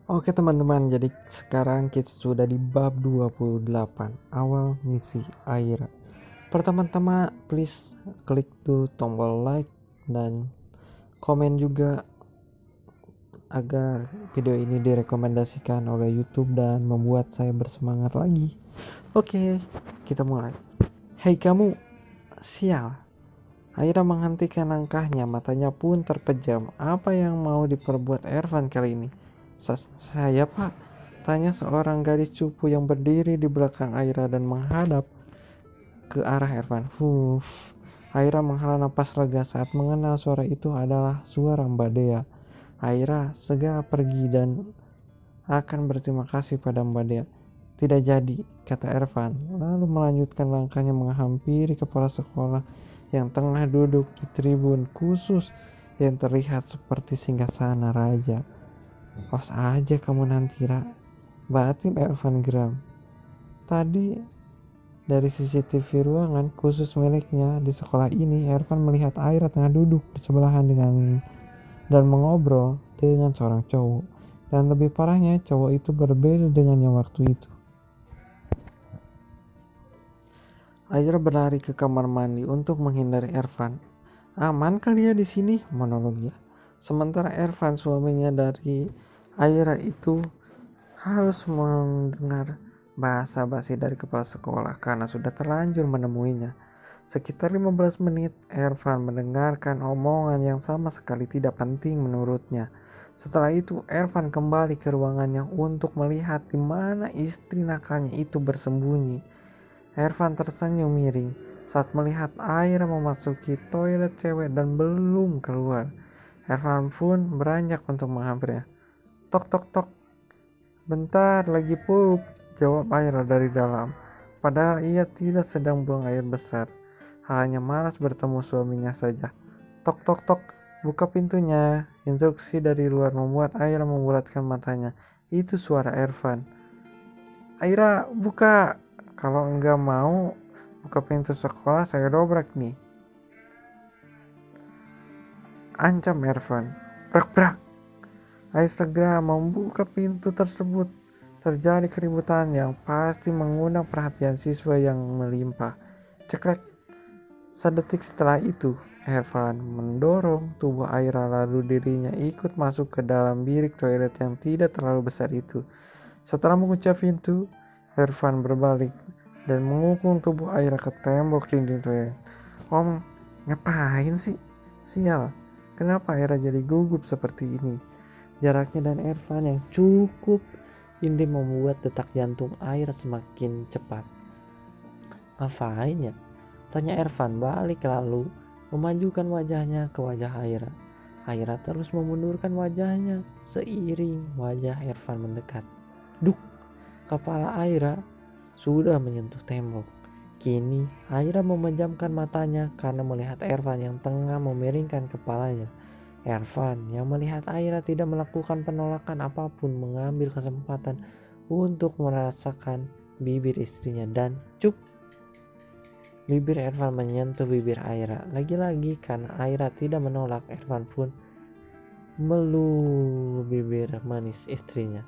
Oke teman-teman, jadi sekarang kita sudah di bab 28, awal misi air. Pertama-tama please klik tuh tombol like dan komen juga agar video ini direkomendasikan oleh YouTube dan membuat saya bersemangat lagi. Oke, kita mulai. Hei kamu, sial. Aira menghentikan langkahnya, matanya pun terpejam. Apa yang mau diperbuat Ervan kali ini? Saya pak, tanya seorang gadis cupu yang berdiri di belakang Aira dan menghadap ke arah Ervan. Aira menghela napas lega saat mengenal suara itu adalah suara Mbak Dea. Aira segera pergi dan akan berterima kasih pada Mbak Dea. Tidak jadi, kata Ervan, lalu melanjutkan langkahnya menghampiri kepala sekolah yang tengah duduk di tribun khusus yang terlihat seperti singgasana raja. Awas aja kamu nanti, Ra, batin Ervan geram. Tadi dari CCTV ruangan khusus miliknya di sekolah ini, Ervan melihat Aira tengah duduk bersebelahan dengan dan mengobrol dengan seorang cowok. Dan lebih parahnya, cowok itu berbeda dengan yang waktu itu. Aira berlari ke kamar mandi untuk menghindari Ervan. Aman kali ya di sini, monolognya. Sementara Ervan, suaminya dari Aira itu, harus mendengar bahasa basi dari kepala sekolah karena sudah terlanjur menemuinya. Sekitar 15 menit, Ervan mendengarkan omongan yang sama sekali tidak penting menurutnya. Setelah itu, Ervan kembali ke ruangannya untuk melihat di mana istri nakalnya itu bersembunyi. Ervan tersenyum miring saat melihat Aira memasuki toilet cewek dan belum keluar. Ervan pun beranjak untuk menghampirinya. Tok tok tok. Bentar lagi pup, jawab Aira dari dalam. Padahal ia tidak sedang buang air besar, hanya malas bertemu suaminya saja. Tok tok tok, buka pintunya. Instruksi dari luar membuat Aira membulatkan matanya. Itu suara Ervan. Aira, buka. Kalau enggak mau buka pintu sekolah, saya dobrak nih, ancam Ervan. Brak brak. Air segera membuka pintu tersebut. Terjadi keributan yang pasti mengundang perhatian siswa yang melimpah. Cekrek. Sedetik setelah itu, Ervan mendorong tubuh Aira lalu dirinya ikut masuk ke dalam bilik toilet yang tidak terlalu besar itu. Setelah mengucap pintu, Ervan berbalik dan mengukung tubuh Aira ke tembok dinding toilet. Om, ngapain sih? Sial, kenapa Aira jadi gugup seperti ini? Jaraknya dan Ervan yang cukup intim membuat detak jantung Aira semakin cepat. Ngapain ya? Tanya Ervan balik lalu memajukan wajahnya ke wajah Aira. Aira terus memundurkan wajahnya seiring wajah Ervan mendekat. Duk, kepala Aira sudah menyentuh tembok. Kini Aira memejamkan matanya karena melihat Ervan yang tengah memiringkan kepalanya. Ervan yang melihat Aira tidak melakukan penolakan apapun mengambil kesempatan untuk merasakan bibir istrinya dan cup. Bibir Ervan menyentuh bibir Aira. Lagi-lagi karena Aira tidak menolak, Ervan pun meluk bibir manis istrinya.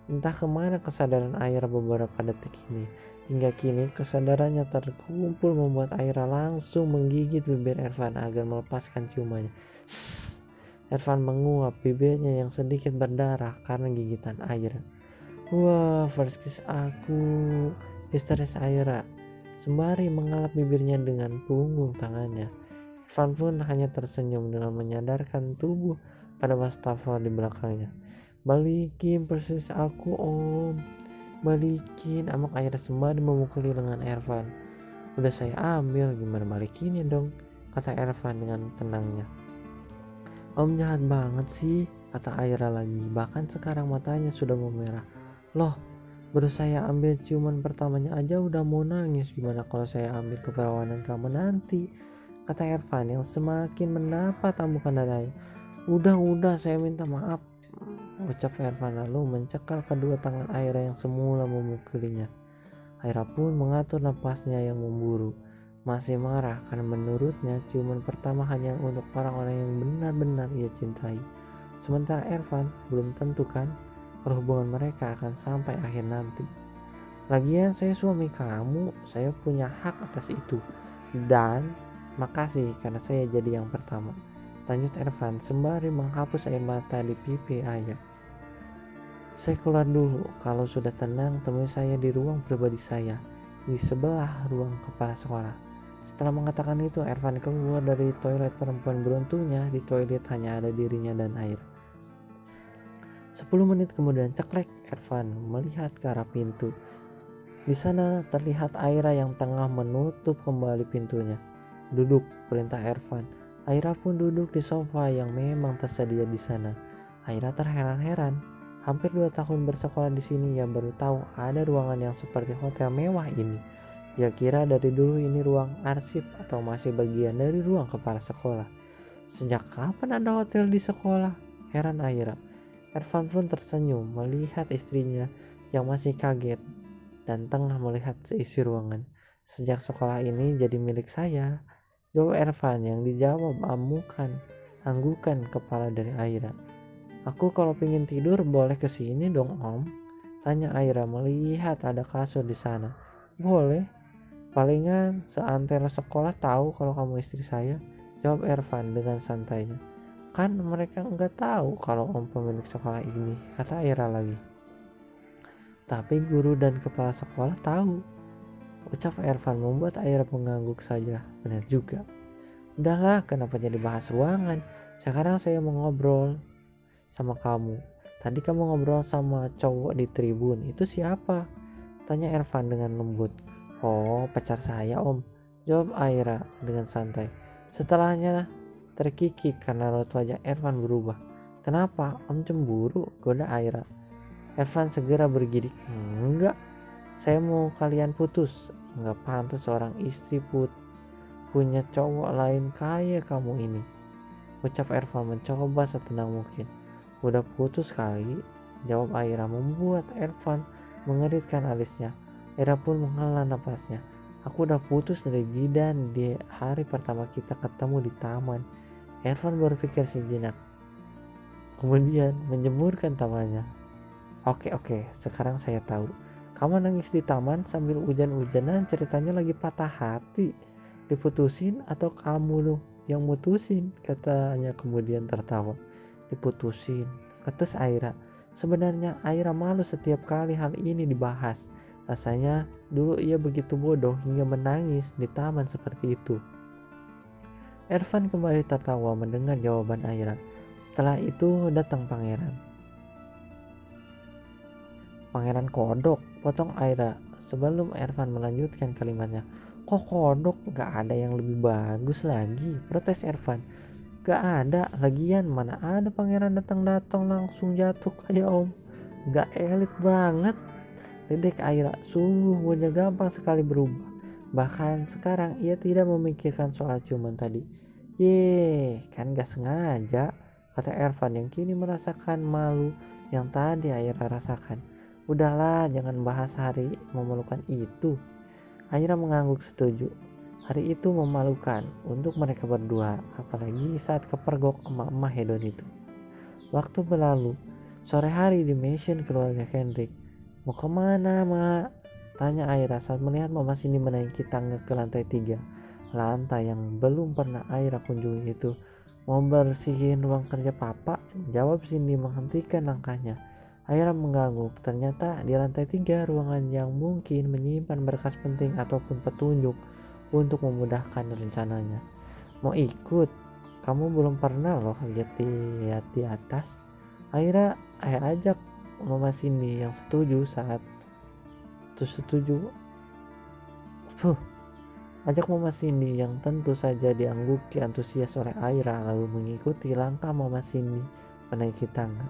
Entah kemana kesadaran Aira beberapa detik ini. Hingga kini kesadarannya terkumpul membuat Aira langsung menggigit bibir Ervan agar melepaskan ciumannya. Ervan menguap, bibirnya yang sedikit berdarah karena gigitan Aira. Wah, first kiss aku, histeris Aira. Sembari mengelap bibirnya dengan punggung tangannya. Ervan pun hanya tersenyum dengan menyadarkan tubuh pada wastafel di belakangnya. Balikin persis aku om, balikin, amak Aira sembari memukuli lengan Ervan. Udah saya ambil, gimana balikinnya dong, kata Ervan dengan tenangnya. Om jahat banget sih, kata Aira lagi, bahkan sekarang matanya sudah memerah. Loh, baru saya ambil ciuman pertamanya aja udah mau nangis, gimana kalau saya ambil keperawanan kamu nanti, kata Ervan yang semakin mendapat tambukan dadanya. Udah saya minta maaf, ucap Ervan lalu mencekal kedua tangan Aira yang semula memukulinya. Aira pun mengatur napasnya yang memburu, masih marah karena menurutnya ciuman pertama hanya untuk orang-orang yang benar-benar ia cintai. Sementara Ervan belum tentu kan. kalau hubungan mereka akan sampai akhir nanti. Lagian saya suami kamu, saya punya hak atas itu. Dan makasih karena saya jadi yang pertama, lanjut Ervan sembari menghapus air mata di pipi ayah. Saya keluar dulu, kalau sudah tenang temui saya di ruang pribadi saya, di sebelah ruang kepala sekolah. Setelah mengatakan itu, Ervan keluar dari toilet. Perempuan beruntungnya di toilet hanya ada dirinya dan air. 10 menit kemudian ceklek, Ervan melihat ke arah pintu. Di sana terlihat Aira yang tengah menutup kembali pintunya. Duduk, perintah Ervan. Aira pun duduk di sofa yang memang tersedia di sana. Aira terheran-heran. Hampir 2 tahun bersekolah di sini, ia baru tahu ada ruangan yang seperti hotel mewah ini. Ia kira dari dulu ini ruang arsip atau masih bagian dari ruang kepala sekolah. Sejak kapan ada hotel di sekolah? Heran Aira. Ervan pun tersenyum melihat istrinya yang masih kaget dan tengah melihat seisi ruangan. Sejak sekolah ini jadi milik saya, jawab Ervan yang dijawab anggukan kepala dari Aira. Aku kalau pingin tidur boleh kesini dong om, tanya Aira melihat ada kasur di sana. Boleh, palingan seantero sekolah tahu kalau kamu istri saya, jawab Ervan dengan santainya. Kan mereka nggak tahu kalau om pemilik sekolah ini, kata Aira lagi. Tapi guru dan kepala sekolah tahu, ucap Ervan membuat Aira mengangguk saja. Benar juga. Udahlah, kenapa jadi bahas ruangan? Sekarang saya mau ngobrol sama kamu. Tadi kamu ngobrol sama cowok di tribun, itu siapa? Tanya Ervan dengan lembut. Oh, pacar saya om, jawab Aira dengan santai. Setelahnya terkikik karena raut wajah Ervan berubah. Kenapa? Om cemburu? Goda Aira. Ervan segera bergidik. Enggak, saya mau kalian putus. Enggak pantas seorang istri punya cowok lain kayak kamu ini, ucap Ervan mencoba setenang mungkin. Udah putus kali, jawab Aira membuat Ervan mengeritkan alisnya. Aira pun menghela napasnya. Aku udah putus dari Jidan di hari pertama kita ketemu di taman. Ervan berpikir sejenak, kemudian menjemurkan tangannya. Oke, sekarang saya tahu. Kamu nangis di taman sambil hujan-hujanan, ceritanya lagi patah hati. Diputusin atau kamu loh yang mutusin, katanya kemudian tertawa. Diputusin, ketus Aira. Sebenarnya Aira malu setiap kali hal ini dibahas. Rasanya dulu ia begitu bodoh hingga menangis di taman seperti itu. Ervan kembali tertawa mendengar jawaban Aira. Setelah itu datang pangeran. Pangeran kodok, potong Aira sebelum Ervan melanjutkan kalimatnya. Kok kodok? Gak ada yang lebih bagus lagi, protes Ervan. Gak ada, lagian mana ada pangeran datang langsung jatuh kayak om. Gak elit banget, dedek Aira. Sungguh wajah gampang sekali berubah. Bahkan sekarang ia tidak memikirkan soal ciuman tadi. Kan gak sengaja, kata Ervan yang kini merasakan malu yang tadi Aira rasakan. Udahlah, jangan bahas hari memalukan itu. Aira mengangguk setuju. Hari itu memalukan untuk mereka berdua, apalagi saat kepergok emak-emak hedon itu. Waktu berlalu, sore hari di mansion keluarga Kendrick. Mau kemana mak? Tanya Aira saat melihat Mama Cindy menaiki tangga ke lantai 3. Lantai yang belum pernah Aira kunjungi itu. Mau bersihin ruang kerja papa? Jawab Cindy menghentikan langkahnya. Aira mengangguk. Ternyata di lantai 3 ruangan yang mungkin menyimpan berkas penting ataupun petunjuk untuk memudahkan rencananya. Mau ikut? Kamu belum pernah loh lihat di atas. Aira ajak Mama Cindy yang setuju saat itu setuju. Ajak Mama Cindy yang tentu saja diangguki antusias oleh Aira lalu mengikuti langkah Mama Cindy menaiki tangga.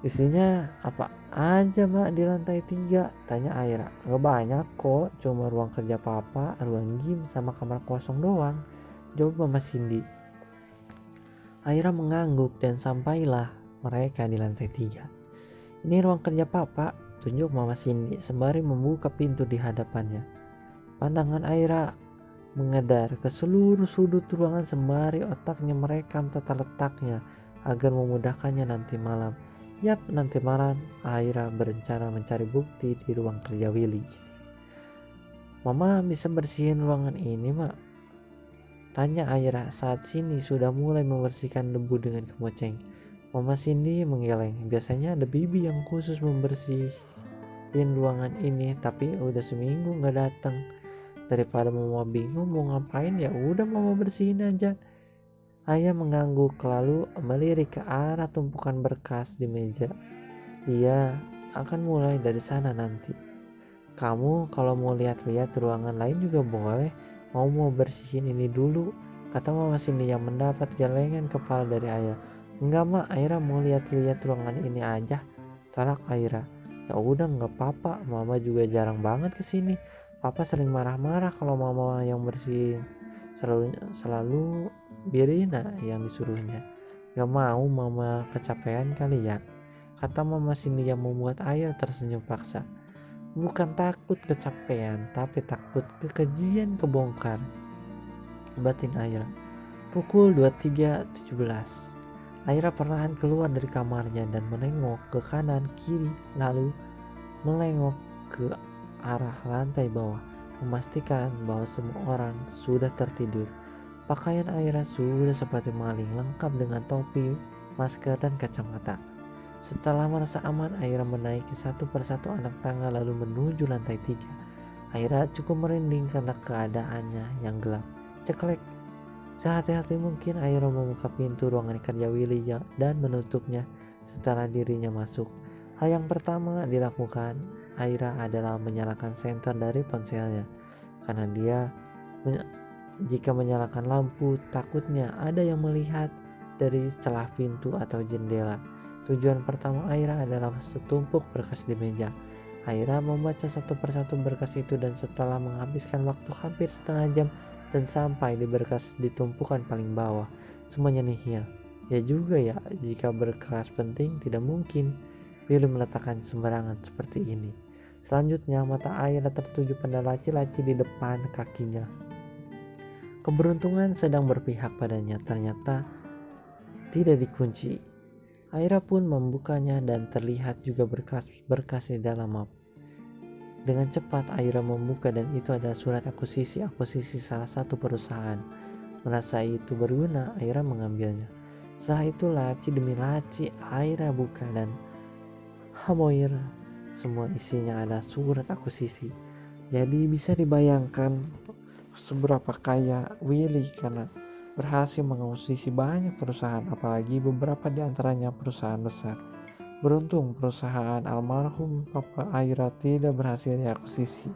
Isinya apa aja mak di lantai 3? Tanya Aira. Gak banyak kok, cuma ruang kerja papa, ruang gym, sama kamar kosong doang, jawab Mama Cindy. Aira mengangguk dan sampailah mereka di lantai 3. Ini ruang kerja papa, tunjuk Mama Cindy sembari membuka pintu di hadapannya. Pandangan Aira mengedar ke seluruh sudut ruangan sembari otaknya merekam tata letaknya agar memudahkannya nanti malam. Yap, nanti malam Aira berencana mencari bukti di ruang kerja Willy. Mama bisa bersihin ruangan ini, Mak? Tanya Aira saat Cindy sudah mulai membersihkan debu dengan kemoceng. Mama Cindy menggeleng. Biasanya ada bibi yang khusus membersihin ruangan ini, tapi udah seminggu nggak datang. Daripada mama bingung mau ngapain, ya udah mama bersihin aja. Ayah mengangguk lalu melirik ke arah tumpukan berkas di meja. Iya, akan mulai dari sana nanti. Kamu kalau mau lihat-lihat ruangan lain juga boleh. Mau bersihin ini dulu, kata Mama Cindy yang mendapat gelengan kepala dari Ayah. Enggak, Mak, Aira mau lihat-lihat ruangan ini aja, tolak Aira. Ya udah, nggak apa-apa, Mama juga jarang banget kesini. Papa sering marah-marah kalau Mama yang bersihin. Selalu Birina yang disuruhnya. Gak mau Mama kecapean kali ya, kata Mama Cindy yang membuat Ayah tersenyum paksa. Bukan takut kecapean, tapi takut kekejian kebongkar, batin Aira. Pukul 23.17. Aira perlahan keluar dari kamarnya dan menengok ke kanan kiri, lalu melengok ke arah lantai bawah, memastikan bahwa semua orang sudah tertidur. Pakaian Aira sudah seperti maling, lengkap dengan topi, masker, dan kacamata. Setelah merasa aman, Aira menaiki satu persatu anak tangga lalu menuju lantai 3. Aira cukup merinding karena keadaannya yang gelap. Ceklek. Sehati-hati mungkin Aira membuka pintu ruangan kerja Willy dan menutupnya setelah dirinya masuk. Hal yang pertama dilakukan Aira adalah menyalakan senter dari ponselnya, karena jika menyalakan lampu takutnya ada yang melihat dari celah pintu atau jendela. Tujuan pertama Aira adalah setumpuk berkas di meja. Aira membaca satu persatu berkas itu dan setelah menghabiskan waktu hampir setengah jam dan sampai di berkas di tumpukan paling bawah, semuanya nihil. Ya juga ya, jika berkas penting tidak mungkin Willy meletakkan sembarangan seperti ini. Selanjutnya mata Aira tertuju pada laci-laci di depan kakinya. Keberuntungan sedang berpihak padanya, ternyata tidak dikunci. Aira pun membukanya dan terlihat juga berkas-berkas di dalam map. Dengan cepat Aira membuka dan itu adalah surat akuisisi salah satu perusahaan. Merasa itu berguna, Aira mengambilnya. Setelah itu laci demi laci Aira buka dan hamoir, semua isinya adalah surat akuisisi. Jadi bisa dibayangkan seberapa kaya Willy karena berhasil mengakuisisi banyak perusahaan, apalagi beberapa di antaranya perusahaan besar. Beruntung perusahaan almarhum Papa Aira tidak berhasil diakuisisi,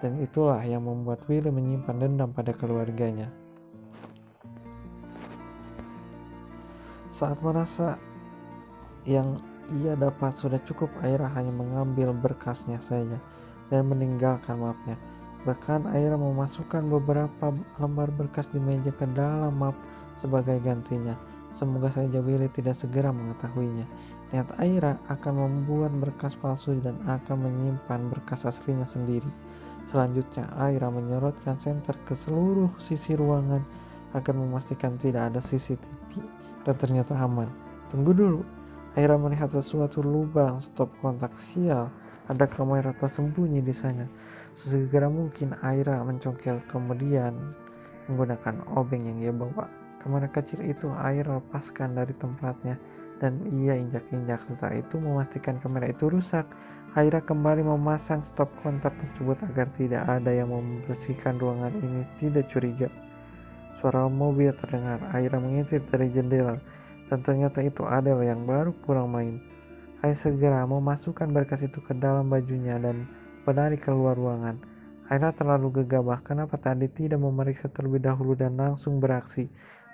dan itulah yang membuat Willy menyimpan dendam pada keluarganya. Saat merasa yang ia dapat sudah cukup, Aira hanya mengambil berkasnya saja dan meninggalkan mapnya. Bahkan Aira memasukkan beberapa lembar berkas di meja ke dalam map sebagai gantinya. Semoga saja Willy tidak segera mengetahuinya. Niat Aira akan membuat berkas palsu dan akan menyimpan berkas aslinya sendiri. Selanjutnya Aira menyorotkan senter ke seluruh sisi ruangan agar memastikan tidak ada CCTV, dan ternyata aman. Tunggu dulu, Aira melihat sesuatu lubang stop kontak. Sial, ada kamera tersembunyi di sana. Sesegera mungkin Aira mencongkel, kemudian menggunakan obeng yang ia bawa. Kamera kecil itu Aira lepaskan dari tempatnya dan ia injak-injak. Setelah itu memastikan kamera itu rusak, Aira kembali memasang stop kontak tersebut agar tidak ada yang membersihkan ruangan ini tidak curiga. Suara mobil terdengar. Aira mengintip dari jendela dan ternyata itu Adele yang baru pulang main. Aira segera memasukkan berkas itu ke dalam bajunya dan berlari keluar ruangan. Aira terlalu gegabah kenapa tadi tidak memeriksa terlebih dahulu dan langsung beraksi.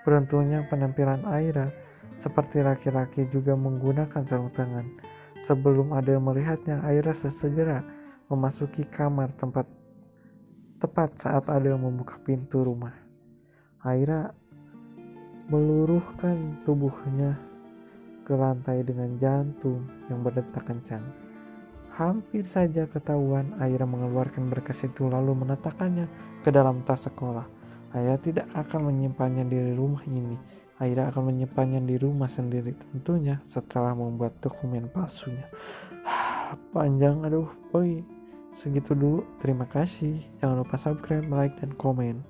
Beruntungnya penampilan Aira seperti laki-laki juga menggunakan sarung tangan. Sebelum Adele melihatnya, Aira segera memasuki kamar tepat saat Adele membuka pintu rumah. Aira meluruhkan tubuhnya ke lantai dengan jantung yang berdetak kencang. Hampir saja ketahuan, Aira mengeluarkan berkas itu lalu meletakkannya ke dalam tas sekolah. Ayah tidak akan menyimpannya di rumah ini. Ayah akan menyimpannya di rumah sendiri, tentunya setelah membuat dokumen palsunya. Panjang, aduh boy. Segitu dulu, terima kasih. Jangan lupa subscribe, like, dan komen.